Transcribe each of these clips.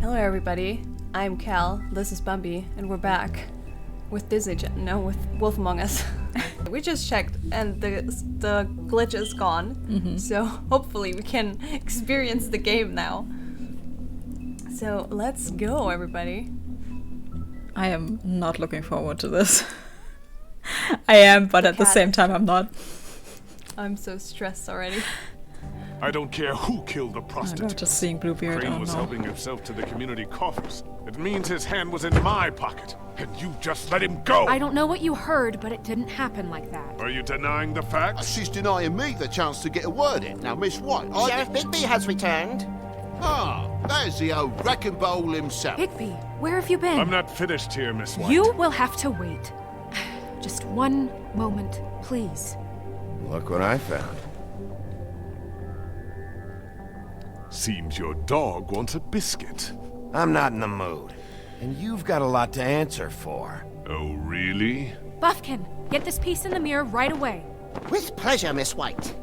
Hello everybody, I'm Cal, this is Bambi, and we're back with with Wolf Among Us. We just checked and the glitch is gone, so hopefully we can experience the game now. So let's go everybody. I am not looking forward to this. I am, but at the same time I'm not. I'm so stressed already. I don't care who killed the prostitute. I'm just seeing Bluebeard. Crane was helping himself to the community coffers. It means his hand was in my pocket, and you just let him go. I don't know what you heard, but it didn't happen like that. Are you denying the facts? She's denying me the chance to get a word in. Now, Miss White, Sheriff Bigby has returned. Ah, there's the old wrecking bowl himself. Bigby, where have you been? I'm not finished here, Miss White. You will have to wait. Just one moment, please. Look what I found. Seems your dog wants a biscuit. I'm not in the mood. And you've got a lot to answer for. Oh, really? Buffkin, get this piece in the mirror right away. With pleasure, Miss White.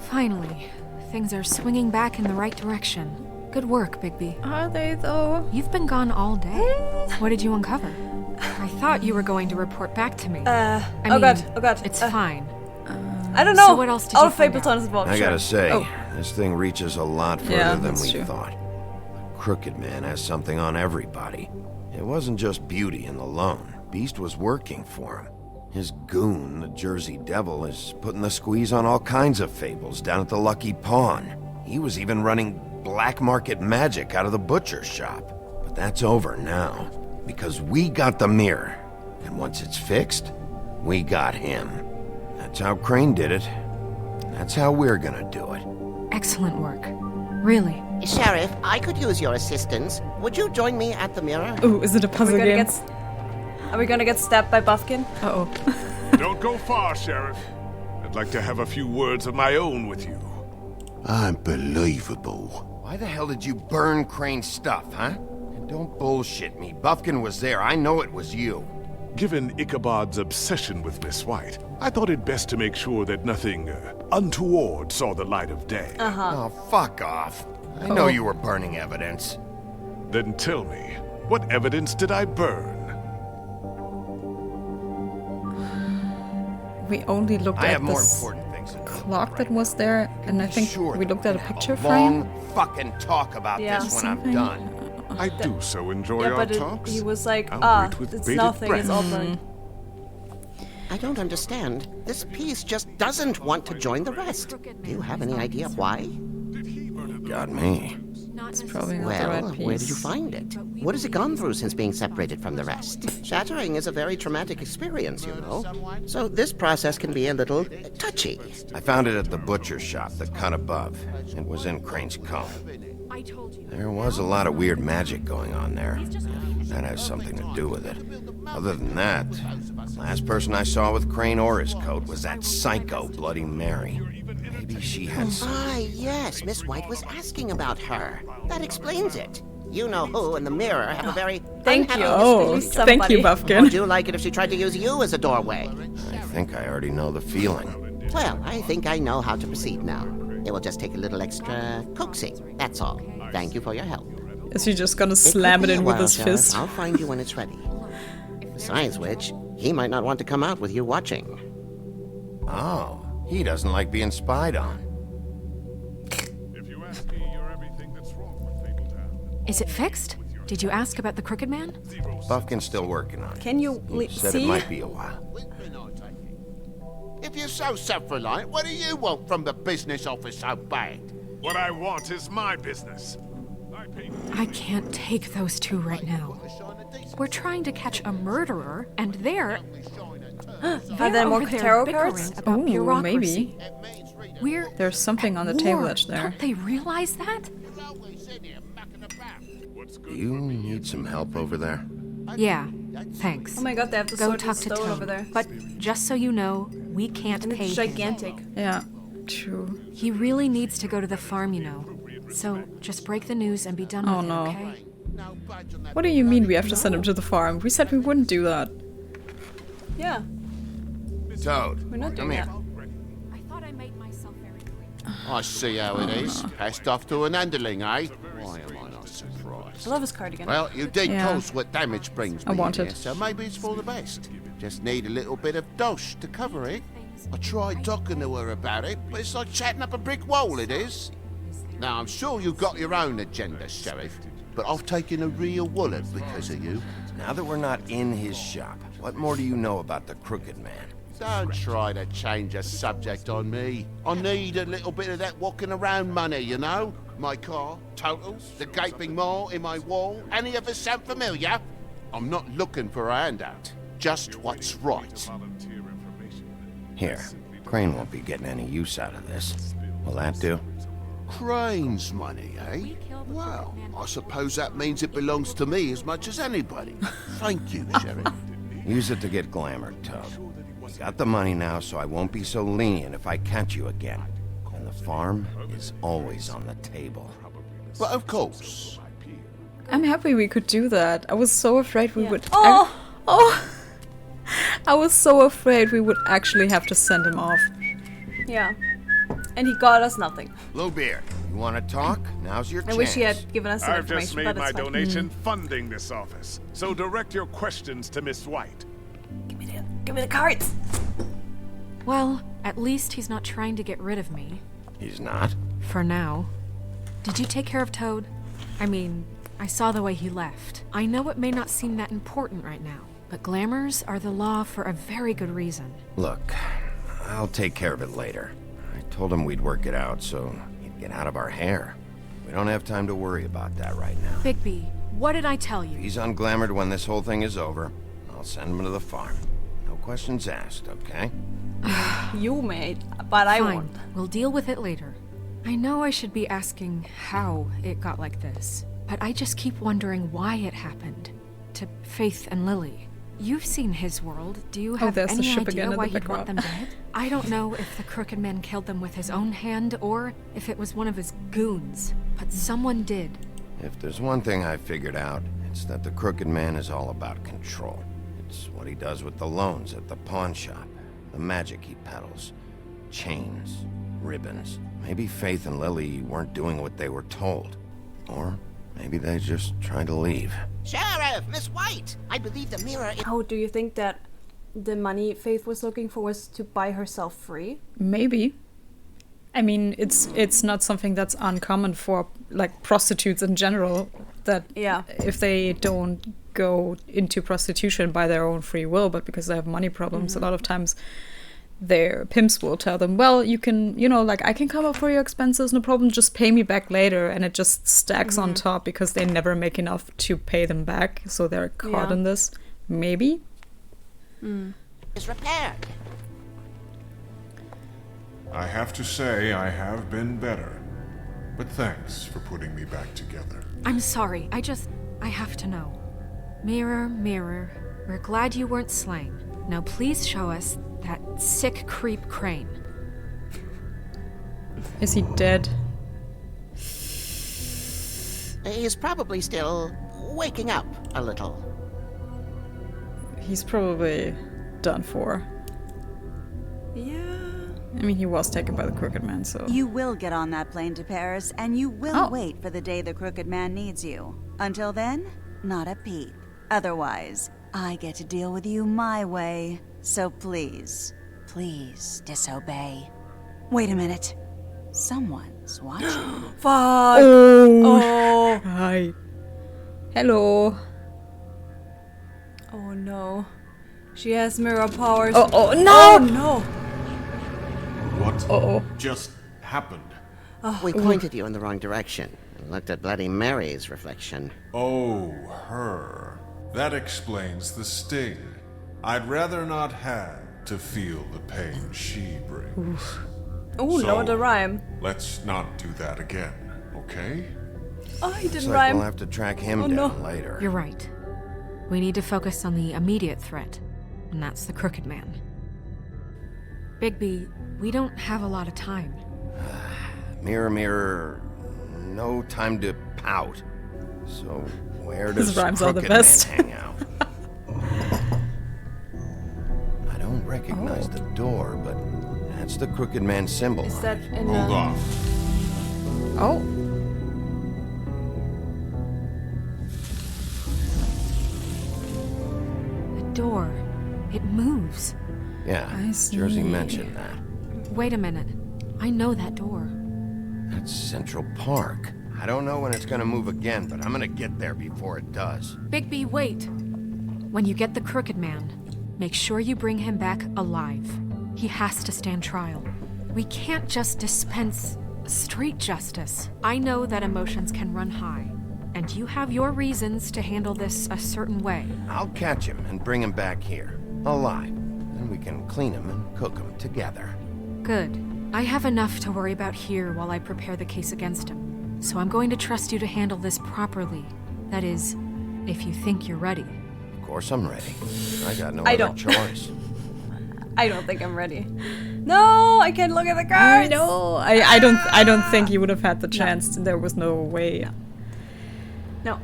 Finally, things are swinging back in the right direction. Good work, Bigby. Are they though? You've been gone all day. What did you uncover? I thought you were going to report back to me. I mean, God. It's fine. I don't know. So what else did you find Fableton out? is involved. I gotta say, Oh. this thing reaches a lot further Yeah, than that's we true. thought. The Crooked Man has something on everybody. It wasn't just Beauty and the Lone. Beast was working for him. His goon, the Jersey Devil, is putting the squeeze on all kinds of fables down at the Lucky Pawn. He was even running black market magic out of the butcher shop. But that's over now, because we got the mirror. And once it's fixed, we got him. That's how Crane did it. That's how we're gonna do it. Excellent work. Really. Sheriff, I could use your assistance. Would you join me at the mirror? Ooh, is it a puzzle game? Are we gonna get stabbed by Buffkin? Uh-oh. Don't go far, Sheriff. I'd like to have a few words of my own with you. Unbelievable. Why the hell did you burn Crane's stuff, huh? And don't bullshit me. Buffkin was there. I know it was you. Given Ichabod's obsession with Miss White, I thought it best to make sure that nothing untoward saw the light of day. Oh, fuck off. I know you were burning evidence. Then tell me, what evidence did I burn? We only looked I at have more this important things to do. clock that was there, and I think Sure, we looked at a have picture long frame. fucking talk about Yeah. this when I'm Something. done. I do so enjoy Yeah, our but talks. he was like, I'll wait with it's bated nothing, it's all breath. burned. I don't understand. This piece just doesn't want to join the rest. Do you have any idea why? Got me. It's probably not the Well, right piece. where did you find it? What has it gone through since being separated from the rest? Shattering is a very traumatic experience, you know. So this process can be a little touchy. I found it at the butcher shop, the cut above. It was in Crane's comb. I told you. There was a lot of weird magic going on there. That has something to do with it. Other than that, last person I saw with Crane or his coat was that psycho Bloody Mary. Maybe she had some... Ah, yes, Miss White was asking about her. That explains it. You know who and the mirror have a very Thank unhappy you. Oh, history. thank you, Somebody. Buffkin. Would you like it if she tried to use you as a doorway? I think I already know the feeling. Well, I think I know how to proceed now. It will just take a little extra coaxing, that's all. Thank you for your help. Is he just gonna It could slam it be a in with while, his Sheriff. fist? I'll find you when it's ready. Besides which, he might not want to come out with you watching. Oh, he doesn't like being spied on. If you ask me, you're everything that's wrong with Fabletown. Is it fixed? Did you ask about the Crooked Man? Buffkin's still working on it. Can you Said see? it might be a while. If you're so self-reliant, what do you want from the business office so bad? What I want is my business. I pay I can't take those two right now. We're trying to catch a murderer, and they're Are there more over there tarot bickering cards? about Ooh, bureaucracy. maybe. We're There's something on the at table war. edge there. Don't they realize that? You need some help over there? Yeah, thanks. Oh my god, they have the Go sword talk and to stone Toad. over there. But just so you know, we can't And pay it's him. gigantic. Yeah, true. He really needs to go to the farm, you know. So just break the news and be done Oh, with no. it, okay? What do you mean we have to send him to the farm? We said we wouldn't do that. Yeah, Toad, we're not doing come here. that. I thought I made myself very clear. I see how it is. Passed off to an underling, eh? Why am I not surprised? I love his cardigan. Well, you did Yeah. cause what damage brings I me want here, it. so maybe it's for the best. Just need a little bit of dosh to cover it. I tried talking to her about it, but it's like chatting up a brick wall, it is. Now, I'm sure you've got your own agenda, Sheriff, but I've taken a real wallet because of you. Now that we're not in his shop, what more do you know about the Crooked Man? Don't try to change a subject on me. I need a little bit of that walking around money, you know? My car, total, the gaping maw in my wall. Any of us sound familiar? I'm not looking for a handout. Just what's right. Here, Crane won't be getting any use out of this. Will that do? Crane's money, eh? Well, I suppose that means it belongs to me as much as anybody. Thank you, Sheriff. Use it to get glamored, Toad. You got the money now, so I won't be so lenient if I catch you again. And the farm is always on the table. But of course. I'm happy we could do that. I was so afraid we would. Oh! I was so afraid we would actually have to send him off. Yeah. And he got us nothing. Bluebeard, you want to talk? Now's your I chance. wish he had given us some I've just information, made but my it's fine. donation funding this office, so direct your questions to Miss White. Give me the cards! Well, at least he's not trying to get rid of me. He's not? For now. Did you take care of Toad? I mean, I saw the way he left. I know it may not seem that important right now, but glamours are the law for a very good reason. Look, I'll take care of it later. I told him we'd work it out so he'd get out of our hair. We don't have time to worry about that right now. Bigby, what did I tell you? He's unglamored when this whole thing is over. I'll send him to the farm. No questions asked, okay? You made, but I Fine, won't. we'll deal with it later. I know I should be asking how it got like this, but I just keep wondering why it happened. To Faith and Lily. You've seen his world. Do you have there's the any ship again idea in why the he'd want them background. dead? I don't know if the Crooked Man killed them with his own hand or if it was one of his goons, but someone did. If there's one thing I figured out, it's that the Crooked Man is all about control. It's what he does with the loans at the pawn shop, the magic he peddles, chains, ribbons. Maybe Faith and Lily weren't doing what they were told. Or maybe they just tried to leave. Sheriff, Miss White! I believe the mirror is... How do you think that the money Faith was looking for was to buy herself free? Maybe. I mean, it's not something that's uncommon for like prostitutes in general. That Yeah. if they don't go into prostitution by their own free will, but because they have money problems, a lot of times their pimps will tell them, well, you can, like, I can come up for your expenses, no problem, just pay me back later. And it just stacks on top because they never make enough to pay them back. So they're caught Yeah. in this. Maybe. is repaired. I have to say I have been better. But thanks for putting me back together. I'm sorry, I have to know. Mirror, mirror, we're glad you weren't slain. Now please show us that sick creep Crane. Is he dead? He's probably still waking up a little. He's probably done for. Yeah. I mean, he was taken by the Crooked Man, so... You will get on that plane to Paris, and you will Oh. wait for the day the Crooked Man needs you. Until then, not a peep. Otherwise, I get to deal with you my way. So please, please disobey. Wait a minute. Someone's watching. Fuck! Oh! Hi. Hello. Oh no. She has mirror powers. Oh, no! Oh no! What Uh-oh. just happened? We pointed you in the wrong direction and looked at Bloody Mary's reflection. Oh, her. That explains the sting. I'd rather not have to feel the pain she brings. Oh, So- no, the rhyme. Let's not do that again, okay? Oh, he Looks didn't like rhyme. we'll have to track him Oh, down no. later. You're right. We need to focus on the immediate threat, and that's the Crooked Man. Bigby, we don't have a lot of time. Mirror, mirror, no time to pout. So where does His rhymes are the Crooked Man best. hang out? I don't recognize the door, but that's the Crooked Man symbol. Is on that it. in Hold the... on. Oh. door. It moves. Yeah, I see. Jersey mentioned that. Wait a minute. I know that door. That's Central Park. I don't know when it's gonna move again, but I'm gonna get there before it does. Bigby, wait. When you get the Crooked Man, make sure you bring him back alive. He has to stand trial. We can't just dispense street justice. I know that emotions can run high, and you have your reasons to handle this a certain way. I'll catch him and bring him back here, alive. Then we can clean him and cook him together. Good. I have enough to worry about here while I prepare the case against him. So I'm going to trust you to handle this properly. That is, if you think you're ready. Of course I'm ready. I got no I other don't. choice. I don't think I'm ready. No, I can't look at the cards. No, I don't think you would have had the chance. There was no way. No.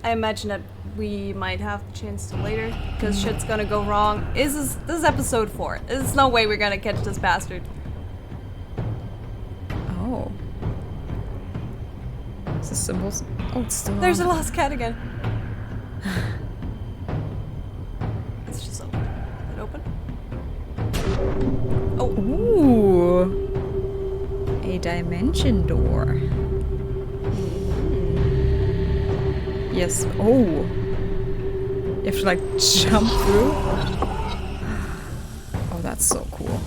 I imagine that we might have the chance to later, because shit's gonna go wrong. This is episode 4. There's no way we're gonna catch this bastard. Oh. Is this symbols? Oh, it's still There's a on. lost cat again. It's just open. Is it open? Oh. Ooh. A dimension door. Yes. Oh. You have to like jump through. Oh, that's so cool.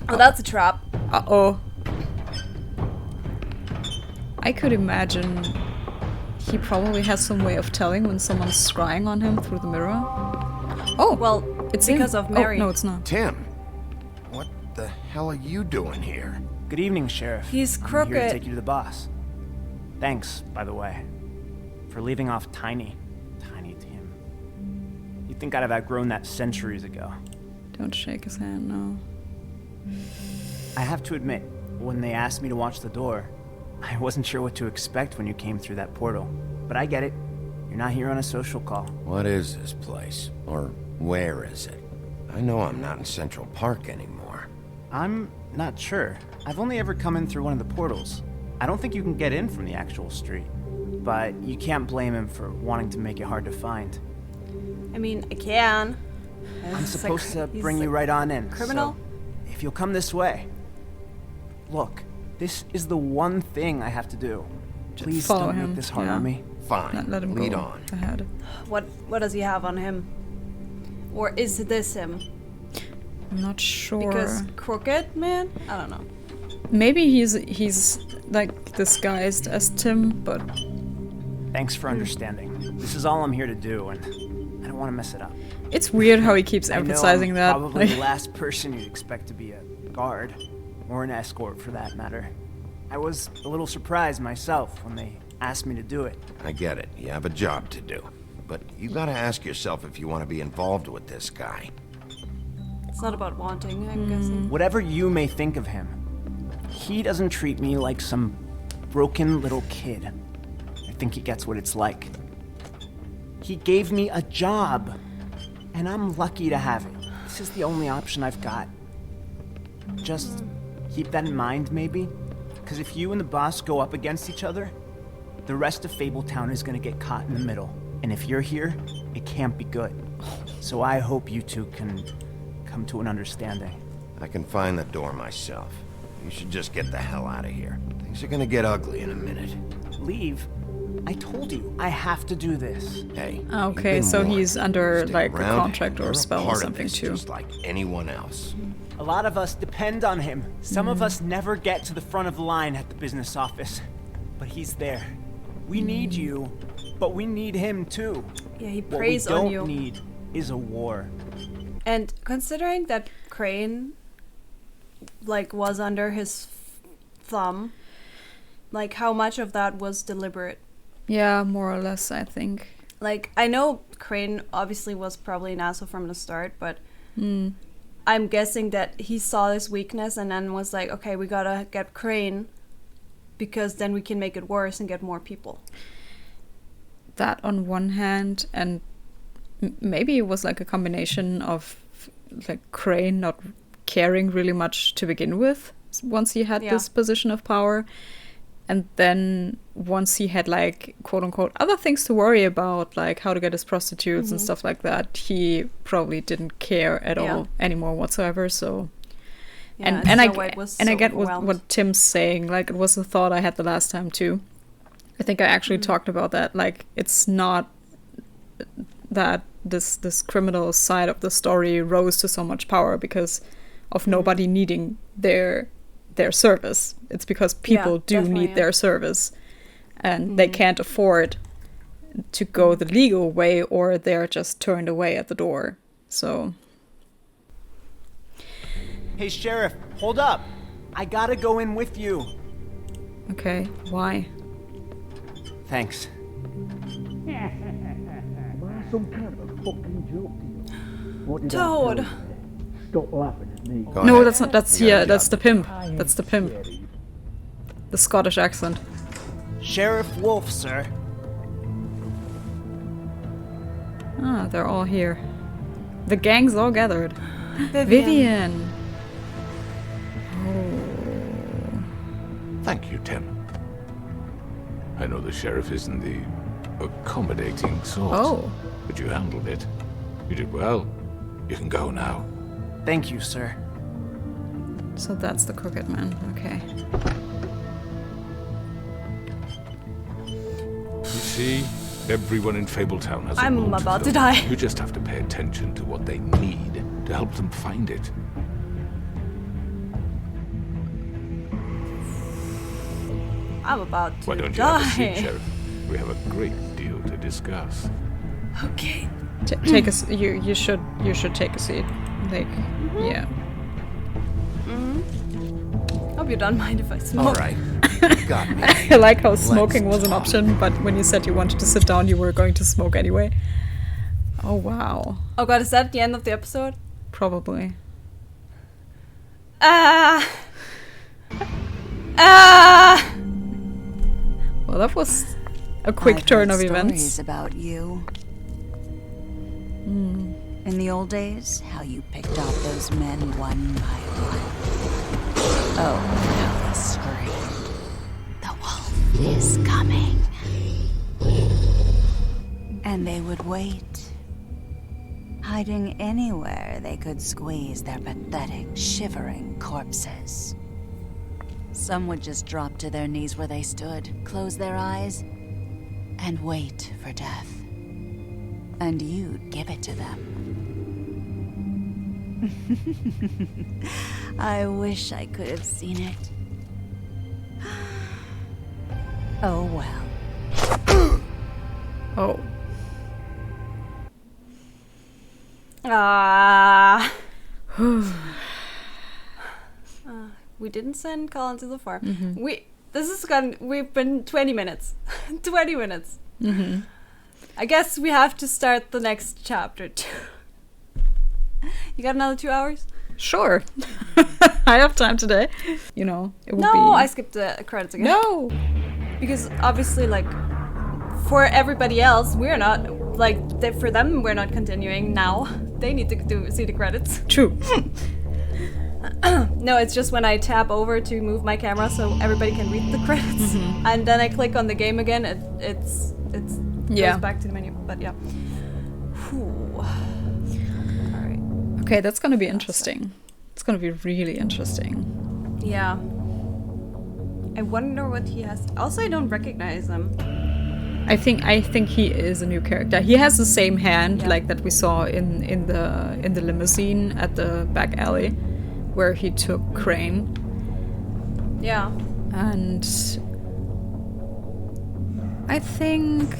Oh, that's a trap. Uh-oh. I could imagine he probably has some way of telling when someone's scrying on him through the mirror. Oh, Well, it's because him. of Mary. Oh, no, it's not. Tim, what the hell are you doing here? Good evening, Sheriff. He's I'm here crooked. to take you to the boss. Thanks, by the way, for leaving off Tiny. Tiny Tim. You'd think I'd have outgrown that centuries ago. Don't shake his hand, no. I have to admit, when they asked me to watch the door, I wasn't sure what to expect when you came through that portal. But I get it. You're not here on a social call. What is this place? Or where is it? I know I'm not in Central Park anymore. I'm not sure. I've only ever come in through one of the portals. I don't think you can get in from the actual street. But you can't blame him for wanting to make it hard to find. I mean, I can. I'm He's supposed to he's bring you right on in. criminal? So if you'll come this way. Look, this is the one thing I have to do. Please follow don't him, make this hard yeah. on me. Fine, Let him lead go on. ahead. What does he have on him? Or is this him? I'm not sure. Because crooked man? I don't know. Maybe he's like disguised as Tim, but Thanks for understanding. This is all I'm here to do, and I don't want to mess it up. it's weird how he keeps I know emphasizing I'm that. probably like- the last person you'd expect to be a guard, or an escort for that matter. I was a little surprised myself when they asked me to do it. I get it. You have a job to do. But you gotta ask yourself if you want to be involved with this guy. It's not about wanting, I'm guessing. Whatever you may think of him, he doesn't treat me like some broken little kid. I think he gets what it's like. He gave me a job, and I'm lucky to have it. This is the only option I've got. Just keep that in mind, maybe? Because if you and the boss go up against each other, the rest of Fabletown is gonna get caught in the middle. And if you're here, it can't be good. So I hope you two can come to an understanding. I can find the door myself. You should just get the hell out of here. Things are gonna get ugly in a minute. Leave? I told you, I have to do this. Hey. Okay, you've been so warned. he's under Stay like a around, contract or you're a spell or part of something this, too. just like anyone else. A lot of us depend on him. Some of us never get to the front of the line at the business office. But he's there. We need you, but we need him too. Yeah, he What we preys on you. don't need is a war. And considering that Crane, like, was under his thumb, like, how much of that was deliberate? Yeah, more or less, I think. Like, I know Crane obviously was probably an asshole from the start, but I'm guessing that he saw this weakness and then was like, okay, we gotta get Crane because then we can make it worse and get more people. That on one hand, and maybe it was like a combination of like Crane not caring really much to begin with once he had Yeah. this position of power, And then once he had like quote unquote other things to worry about, like how to get his prostitutes and stuff like that, he probably didn't care at all anymore whatsoever. So Yeah, and I get what Tim's saying. Like, it was a thought I had the last time too. I think I actually talked about that. Like, it's not that this criminal side of the story rose to so much power because of nobody needing their service. It's because people do need their service, and they can't afford to go the legal way, or they're just turned away at the door. So, Hey, Sheriff, hold up. I gotta go in with you. okay, why? Thanks. Toad. No, that's not. That's That's the pimp. That's the pimp. The Scottish accent. Sheriff Wolf, sir. Ah, they're all here. The gang's all gathered. Vivian. Thank you, Tim. I know the sheriff isn't the accommodating sort. Oh. But you handled it. You did well. You can go now. Thank you, sir. So that's the crooked man. Okay. You see, everyone in Fabletown has a I'm role to about to fill. die. You just have to pay attention to what they need to help them find it. I'm about to Why don't you die. have a seat, Sheriff? We have a great deal to discuss. Okay. Take a you should take a seat. Like, yeah. Hope you don't mind if I smoke. All right. Got me. I like how smoking was an option, but when you said you wanted to sit down, you were going to smoke anyway. Oh wow. Oh god, is that the end of the episode? Probably. Well, that was a quick I've turn heard of events. Stories about you. In the old days, how you picked off those men one by one. Oh, no, hurry. The wolf is coming. And they would wait, hiding anywhere they could squeeze their pathetic, shivering corpses. Some would just drop to their knees where they stood, close their eyes, and wait for death. And you'd give it to them. I wish I could have seen it. Oh well. Oh. We didn't send Colin to the farm. We've been 20 minutes. 20 minutes. I guess we have to start the next chapter too. You got another 2 hours? Sure. I have time today. You know, it would be... No, I skipped the credits again. No! Because obviously, like, for everybody else, we're not, like, for them, we're not continuing now. They need to see the credits. True. No, it's just when I tap over to move my camera so everybody can read the credits. And then I click on the game again, it goes back to the menu. But yeah. Alright. Okay, that's gonna be interesting. It's gonna be really interesting. Yeah. I wonder what he has. Also, I don't recognize him. I think he is a new character. He has the same hand like that we saw in the limousine at the back alley, where he took Crane. Yeah. And I think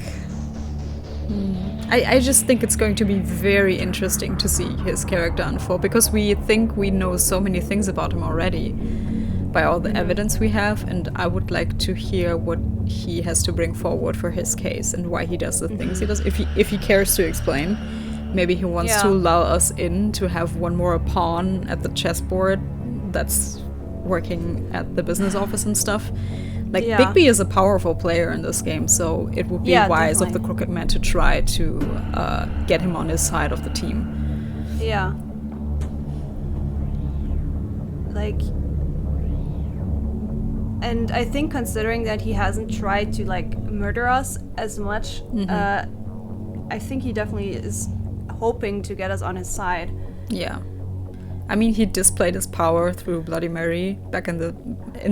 I just think it's going to be very interesting to see his character unfold, because we think we know so many things about him already by all the evidence we have, and I would like to hear what he has to bring forward for his case and why he does the things he does, if he cares to explain. Maybe he wants to lull us in to have one more pawn at the chessboard that's working at the business office and stuff. Like, Bigby is a powerful player in this game, so it would be wise of the Crooked Man to try to get him on his side of the team. Yeah. Like, And I think considering that he hasn't tried to like murder us as much, I think he definitely is hoping to get us on his side. Yeah. I mean, he displayed his power through Bloody Mary back in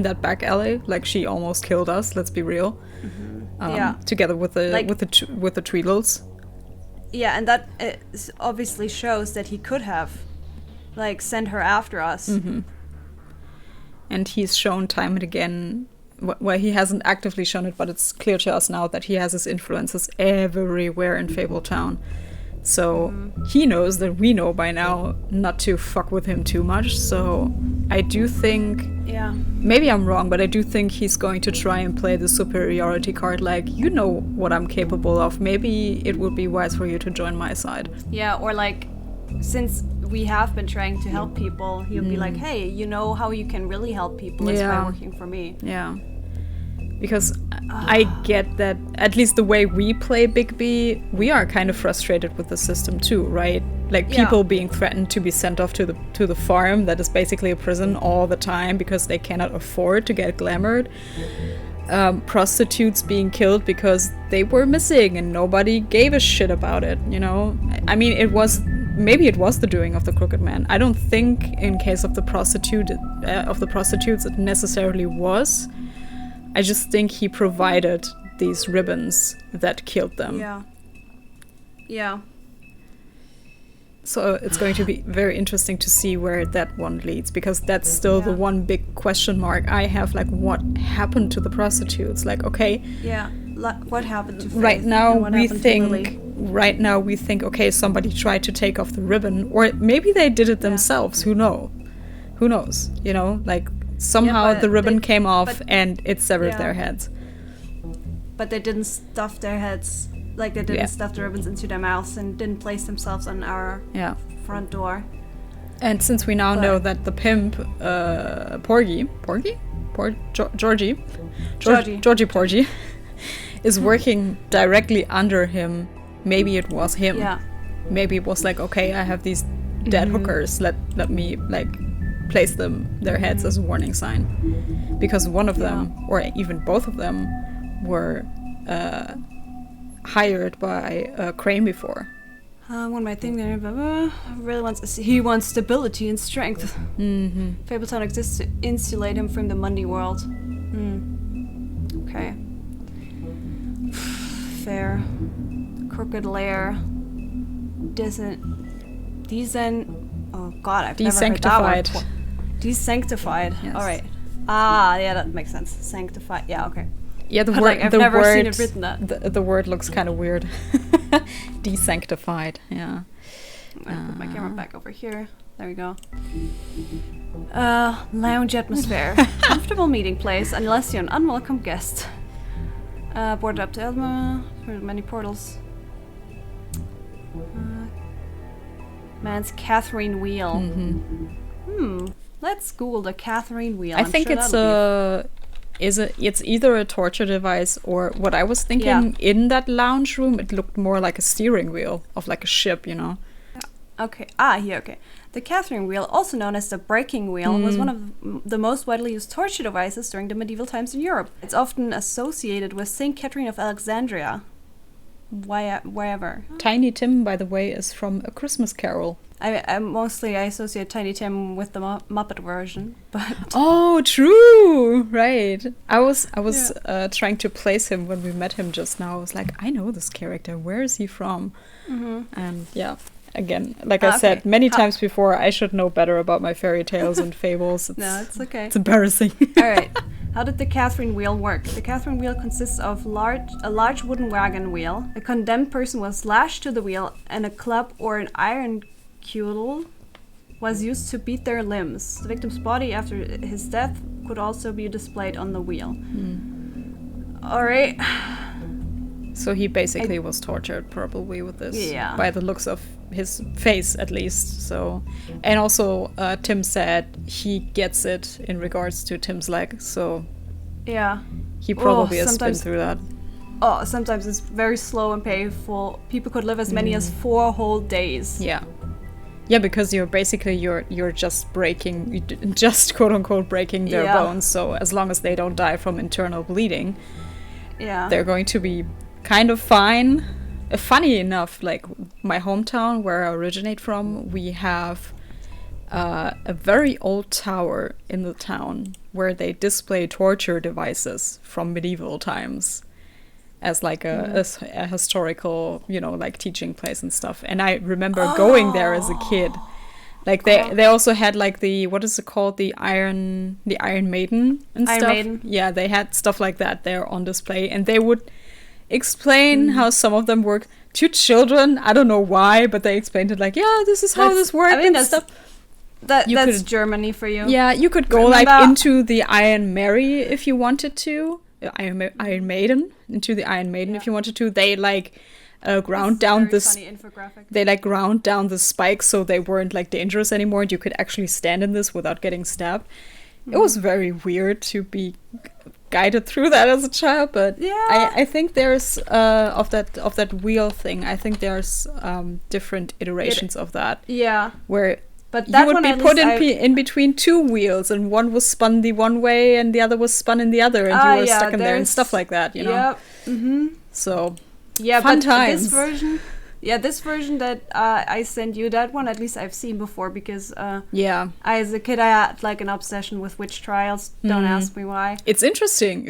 that back alley. Like, she almost killed us. Let's be real. Together with the Tweedles. Yeah, and that obviously shows that he could have, like, sent her after us. And he's shown time and again, well, he hasn't actively shown it, but it's clear to us now that he has his influences everywhere in Fabletown. So he knows that we know by now not to fuck with him too much. So I do think, maybe I'm wrong, but I do think he's going to try and play the superiority card. Like, you know what I'm capable of. Maybe it would be wise for you to join my side. Yeah, or like, since we have been trying to help people, he'll be like, hey, you know how you can really help people is by working for me. Yeah. Because I get that, at least the way we play Bigby, we are kind of frustrated with the system too, right? Like, people being threatened to be sent off to the farm that is basically a prison all the time because they cannot afford to get glamoured. Prostitutes being killed because they were missing and nobody gave a shit about it, you know? I mean, maybe it was the doing of the Crooked Man. I don't think in case of the prostitutes it necessarily was. I just think he provided these ribbons that killed them. Yeah. So it's going to be very interesting to see where that one leads, because that's still the one big question mark I have. Like, what happened to the prostitutes? Like, okay. Yeah. What happened to Faith? Right now we think, okay, somebody tried to take off the ribbon, or maybe they did it themselves. Who knows? You know, like, somehow the ribbon came off and it severed their heads. But they didn't stuff their heads, like they didn't stuff the ribbons into their mouths and didn't place themselves on our front door. And since we now know that the pimp, Georgie Porgy, is working directly under him, maybe it was him. Yeah. Maybe it was like, okay, I have these dead hookers, let me, like, place their heads as a warning sign, because one of them, or even both of them, were hired by Crane before. One of my things that really wants stability and strength. Fabletown exists to insulate him from the Mundy world. Okay. Fair. Crooked Lair. Decent. Oh God, I've never heard that word before. Desanctified. Yes. All right. Yeah, that makes sense. Sanctified. Yeah, okay. Yeah, I've never seen it written that. The word looks kind of weird. Desanctified. Yeah. I'm gonna put my camera back over here. There we go. Lounge atmosphere. Comfortable meeting place, unless you're an unwelcome guest. Boarded up to Elma. Many portals. Man's Catherine Wheel. Let's Google the Catherine Wheel. I think it's either a torture device or what I was thinking in that lounge room. It looked more like a steering wheel of like a ship, you know. Okay. Here. Okay. The Catherine Wheel, also known as the breaking wheel, was one of the most widely used torture devices during the medieval times in Europe. It's often associated with Saint Catherine of Alexandria. Wherever. Tiny Tim, by the way, is from A Christmas Carol. I associate Tiny Tim with the Muppet version, but oh, true, right. I was trying to place him when we met him just now. I was like, I know this character. Where is he from? And again, like I said many times before, I should know better about my fairy tales and fables. No, it's okay. It's embarrassing. All right. How did the Catherine Wheel work? The Catherine Wheel consists of a large wooden wagon wheel. A condemned person was lashed to the wheel, and a club or an iron cudgel was used to beat their limbs. The victim's body after his death could also be displayed on the wheel. All right. So he basically was tortured probably with this, by the looks of his face at least. So, and also Tim said he gets it in regards to Tim's leg. So he probably has been through that. Oh, sometimes it's very slow and painful. People could live as many as 4 whole days. Yeah. Yeah, because you're just quote unquote breaking their bones. So as long as they don't die from internal bleeding, they're going to be kind of fine. Funny enough, like my hometown where I originate from, we have a very old tower in the town where they display torture devices from medieval times as like a historical, like teaching place and stuff. And I remember going there as a kid. Like they also had like the, what is it called, the Iron Maiden and stuff. Maiden. Yeah, they had stuff like that there on display, and they would explain how some of them work to children. I don't know why, but they explained it like, this is how this works and stuff. That's Germany for you. Yeah, you could go like into the Iron Mary if you wanted to. Iron Maiden, into the Iron Maiden if you wanted to. They like ground down this. They like ground down the spikes so they weren't like dangerous anymore, and you could actually stand in this without getting stabbed. It was very weird to be guided through that as a child, but I think there's of that wheel thing. I think there's different iterations of that. Yeah, where. But you would be put in between two wheels, and one was spun the one way, and the other was spun in the other, and you were stuck in there and stuff like that. You know. Yep. Mm-hmm. So. Yeah, fun but times. This version that I sent you, that one at least I've seen before because as a kid I had like an obsession with witch trials. Don't ask me why. It's interesting.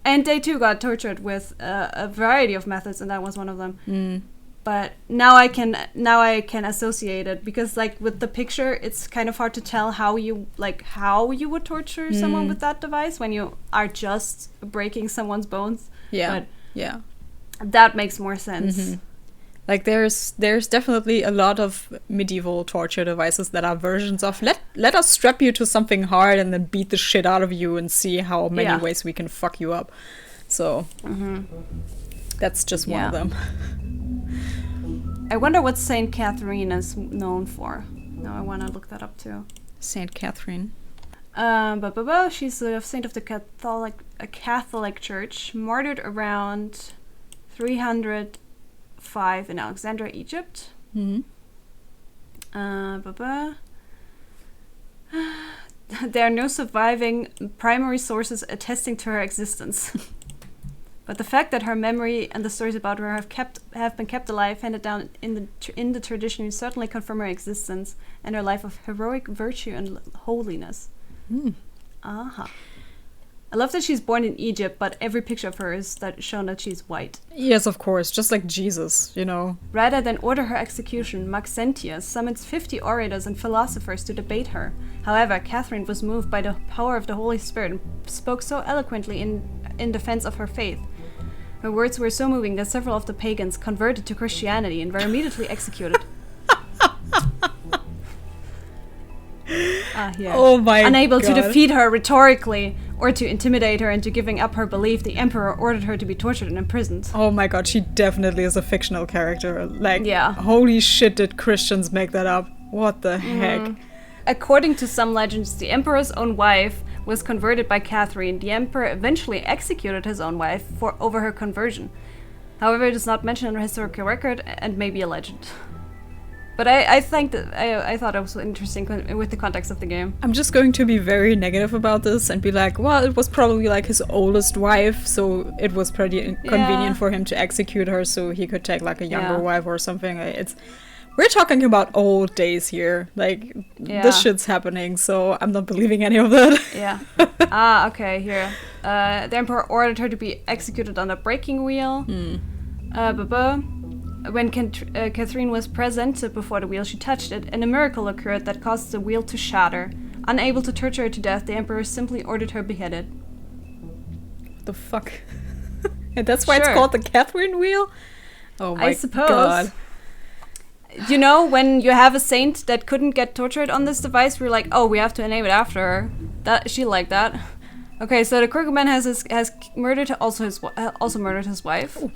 And they too got tortured with a variety of methods, and that was one of them. But now I can associate it because like with the picture, it's kind of hard to tell how you would torture someone with that device when you are just breaking someone's bones. Yeah, but that makes more sense. Mm-hmm. Like there's definitely a lot of medieval torture devices that are versions of let us strap you to something hard and then beat the shit out of you and see how many ways we can fuck you up. So that's just one of them. I wonder what Saint Catherine is known for. Now I want to look that up too. Saint Catherine. She's a saint of the Catholic Church, martyred around 305 in Alexandria, Egypt. Mm-hmm. There are no surviving primary sources attesting to her existence. But the fact that her memory and the stories about her have been kept alive, handed down in the tradition, certainly confirm her existence and her life of heroic virtue and holiness. I love that she's born in Egypt, but every picture of her is shown that she's white. Yes, of course, just like Jesus, you know. Rather than order her execution, Maxentius summons 50 orators and philosophers to debate her. However, Catherine was moved by the power of the Holy Spirit and spoke so eloquently in defense of her faith. Her words were so moving that several of the pagans converted to Christianity and were immediately executed. Oh my God. Unable to defeat her rhetorically or to intimidate her into giving up her belief, the emperor ordered her to be tortured and imprisoned. Oh my God, she definitely is a fictional character. Like, holy shit, did Christians make that up? What the heck? According to some legends, the emperor's own wife was converted by Catherine. The emperor eventually executed his own wife over her conversion. However, it is not mentioned in the historical record and may be a legend. But I think that I thought it was interesting with the context of the game. I'm just going to be very negative about this and be like, well, it was probably like his oldest wife, so it was pretty convenient for him to execute her so he could take like a younger wife or something. We're talking about old days here. Like, this shit's happening, so I'm not believing any of that. Okay, here. The emperor ordered her to be executed on a breaking wheel. When Catherine was present before the wheel, she touched it, and a miracle occurred that caused the wheel to shatter. Unable to torture her to death, the emperor simply ordered her beheaded. What the fuck? And that's why it's called the Catherine wheel? Oh my God. I suppose. You know, when you have a saint that couldn't get tortured on this device, we're like, oh, we have to name it after her. She liked that. Okay, so the crooked man has murdered murdered his wife. Ooh.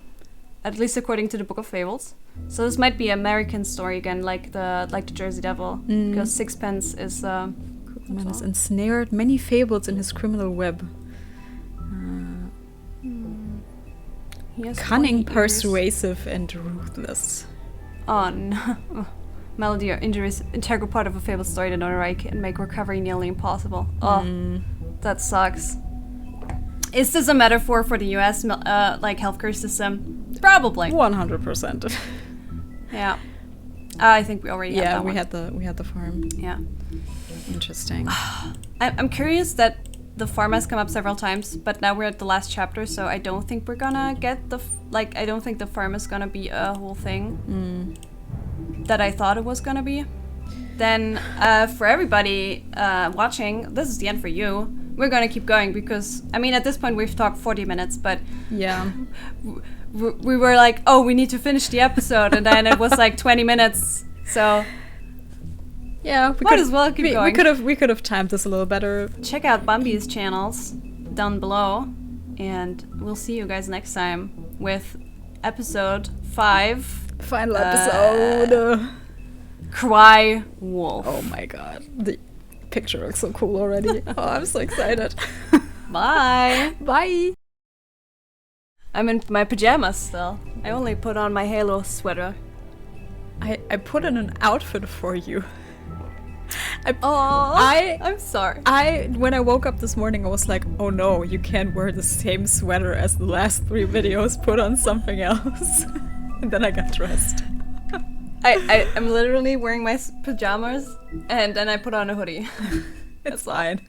At least according to the Book of Fables. So this might be an American story again, like the Jersey Devil, because Sixpence is. Crooked man has ensnared many fables in his criminal web. He has cunning, persuasive, and ruthless. Oh no! malady or injuries integral part of a fabled story to Norike and make recovery nearly impossible. Oh, that sucks. Is this a metaphor for the U.S. Like healthcare system? Probably. 100%. Yeah. I think we already had that we one. had the farm. Yeah. Interesting. I'm curious that the farm has come up several times, but now we're at the last chapter, so I don't think we're gonna get I don't think the farm is gonna be a whole thing that I thought it was gonna be. Then for everybody watching, this is the end for you. We're gonna keep going because, I mean, at this point we've talked 40 minutes, but yeah, we were like, oh, we need to finish the episode, and then it was like 20 minutes, so yeah, we might as well keep going. We could have timed this a little better. Check out Bambi's channels down below, and we'll see you guys next time with episode 5. Final episode. Cry Wolf. Oh my god. The picture looks so cool already. Oh, I'm so excited. Bye. Bye. I'm in my pajamas still. I only put on my Halo sweater. I put in an outfit for you. I'm sorry. When I woke up this morning, I was like, oh no, you can't wear the same sweater as the last 3 videos. Put on something else. And then I got dressed. I'm literally wearing my pajamas, and then I put on a hoodie. It's fine.